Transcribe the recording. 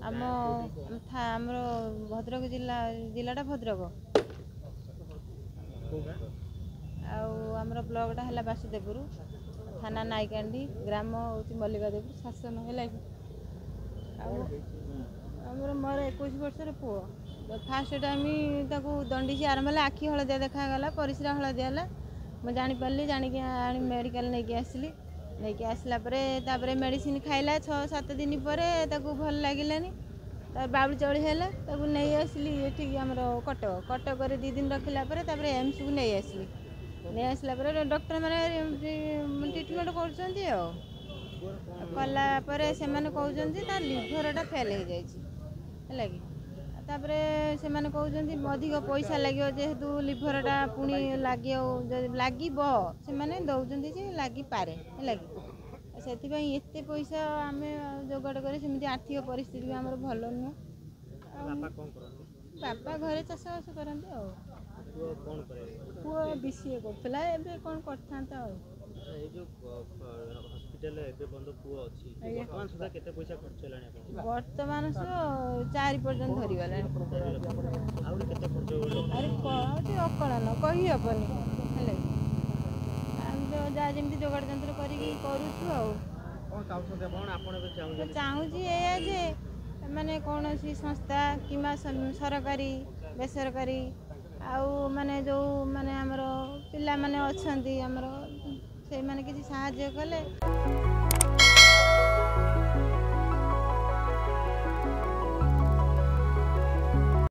आम आमर भद्रक जिलाटा भद्रक आमर ब्लॉकटा है बासुदेवपुर थाना नायकांडी ग्राम हूँ मल्लिकादेवी शासन है आमर मोर 21 वर्षर पुओ फास्ट टाइम दंडी आरंभ है आखि हलदिया देखागला परिस्रा हलदिया है मुझे जापारि जाणी मेडिकल नहीं आसली नहीं आसला मेडिसिन खाइला 6-7 दिन पर भल लगिलानी बाबुल चौड़ी है नहीं आसली ये आमर कटक 2 दिन रखला एम्स को नहीं आसली नहीं आसला डॉक्टर मैंने ट्रिटमेंट कर कहते लिभरटा फेल हो जाए तापरे से कहते अधिक पैसा लगे जेहेतु लिभरटा पुणी लगे दौरान लगी पारे है से एत पैसा आम जोगाड़ कर आर्थिक परिस्थिति आम भल नुह बापा घरे चाषबास करते पुओ बीसीए करा एवं कौन करता बर्तमान 4 पर्यटन धरीगला अकलन कही हेनी जहाँ जमी जोगाड़ जंत्र चाहूँगी ये माने कौन सी संस्था कि सरकारी बेसरकारी आउ माने जो माने आमर पिला माने अच्छी आमर से माने किसी साहाय्य कले।